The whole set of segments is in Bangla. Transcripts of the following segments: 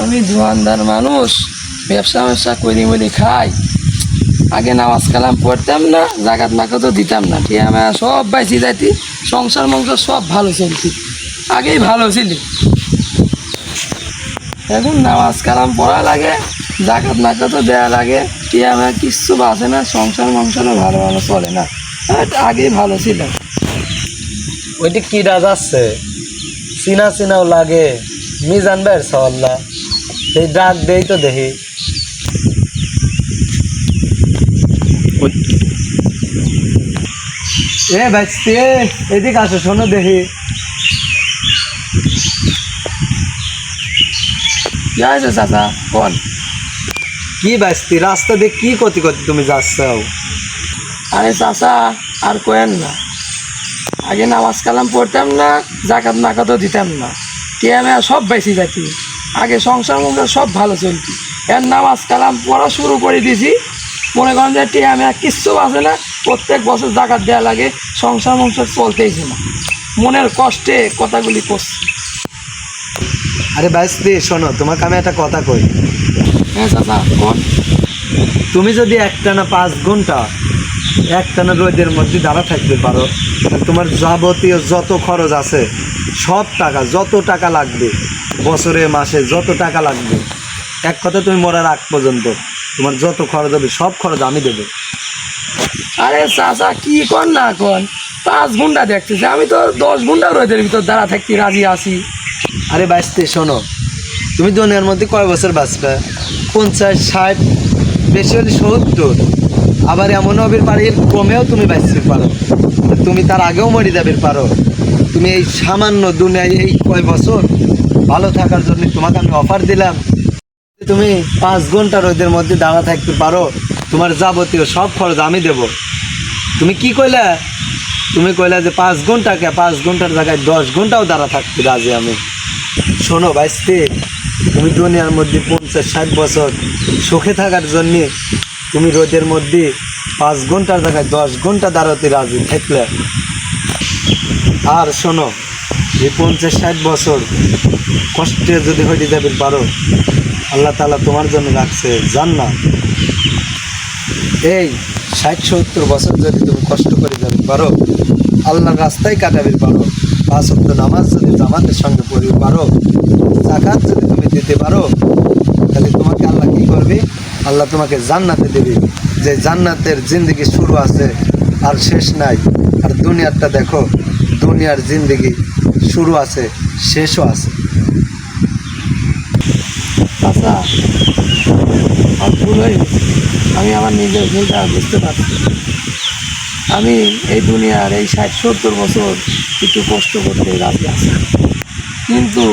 আমি দোকানদার মানুষ, ব্যবসা করি মরি খাই। আগে নামাজ কালাম পড়তাম না, জাকাত মাকাত দিতাম না, ঠিক আমি সব বাইসি যাইতি, সংসার সব ভালো চলতি, আগেই ভালো ছিল। এখন নামাজ কালাম পড়া লাগে, জাকাত মাকাত দেওয়া লাগে, ঠিক আমার কিচ্ছু বাঁচে না, সংসারও ভালো চলে না, আগেই ভালো ছিল। ওইটি কি রাজ আসছে, চিনাও লাগে, মিজান ভাইয়ের সল্লা, এই ডাক দেই তো দেখি। ভাইস্তি, এদিকে আসো, শোনো দেখি। কি আছে চাচা কোন? কি ভাইস্তি, রাস্তা দিয়ে কি করতে তুমি যাচ্ছ? আরে চাচা আর কোয়েন না, আগে নামাজ কালাম পড়তাম না, জাকাত মাকাতও দিতাম না, ঠিক আমি সব বেশি যাইতি, আগে সংসার সব ভালো চলতি। এর নামাজ কালাম পড়া শুরু করে দিয়েছি, মনে করেন যে টিয়া আমি কিচ্ছু বাঁচে না, প্রত্যেক বছর জাকাত দেওয়া লাগে, সংসার চলতেইছে না, মনের কষ্টে কথাগুলি করছি। আরে ভাইস্তি শোনো, তোমাকে আমি একটা কথা কই। হ্যাঁ চাচা কোন? তুমি যদি একটানা 5 ঘন্টা একটানা রোদের মধ্যে দাঁড়া থাকতে পারো, তোমার যাবতীয় যত খরচ আছে, সব টাকা, যত টাকা লাগবে বছরে মাসে, যত টাকা লাগবে, এক কথা তুমি মরার আগ পর্যন্ত তোমার যত খরচ হবে সব খরচ আমি দেবো। আরে চাচা কি কর না কর, 5 ঘন্টা দেখতেছি, আমি তো 10 ঘন্টা রোদের ভিতর দাঁড়া থাকতে রাজি আছি। আরে বাঁচতে শোনো, তুমি দুনিয়ার মধ্যে কয় বছর বাঁচবে? 50, 60, বেশি হলে 70, আবার এমন হবে পারে কমেও তুমি বাঁচতে পারো, তুমি তার আগেও মরে যাবে পারো। তুমি এই সামান্য দুনিয়ায় এই কয় বছর ভালো থাকার জন্য তোমাকে আমি অফার দিলাম, তুমি 5 ঘন্টা রোদের মধ্যে দাঁড়া থাকতে পারো, তোমার যাবতীয় সব খরচ আমি দেব। তুমি কি কইলা? তুমি কইলা যে 5 ঘন্টাকে, 5 ঘন্টার জায়গায় 10 ঘন্টাও দাঁড়া থাকতে রাজি আমি। শোনো ভাইস্তি, তুমি দুনিয়ার মধ্যে 50, 60 বছর সুখে থাকার জন্যে তুমি রোদের মধ্যে 5 ঘন্টার জায়গায় 10 ঘন্টা দাঁড়াতে রাজি থাকলে। আর শোনো, এই 50, 60 বছর কষ্টে যদি হয়ে যাবে পারো, আল্লাহ তাআলা তোমার জন্য রাখছে জান্নাত। এই 60-70 বছর যদি তুমি কষ্ট করে যাবে পারো, আল্লাহর রাস্তায় কাটাবে পারো, 5 ওয়াক্ত নামাজ যদি জামাতের সঙ্গে পড়তে পারো, যাকাত যদি তুমি দিতে পারো, তাহলে তোমাকে আল্লাহ কী করবে? আল্লাহ তোমাকে জান্নাতে দেবে, যে জান্নাতের জিন্দগি শুরু আছে আর শেষ নাই। আর দুনিয়ারটা দেখো, দুনিয়ার জিন্দগি শুরু আছে, শেষও আছে। চাচা আর ভুল হয়ে গেছে, আমি আমার নিজের ভুলটা বুঝতে পারছি। আমি এই দুনিয়ার এই 60-70 বছর একটু কষ্ট করতে রাজি আছি, কিন্তু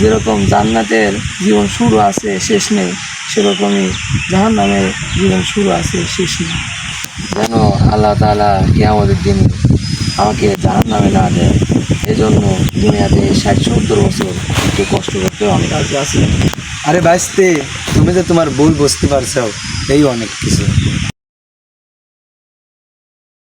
যেরকম জান্নাতের জীবন শুরু আছে শেষ নেই, সেরকমই জাহান্নামের জীবন শুরু আছে শেষ নেই। যেন আল্লাহ তাআলা কিয়ামতের দিন আমাকে জাহান্নামে না দেয়, এজন্য দুনিয়াতে 60-70 বছর একটু কষ্ট করতেও আমি রাজি আছি। আরে ভাইস্তে, তুমি যে তোমার ভুল বুঝতে পারছো, এই অনেক কিছু।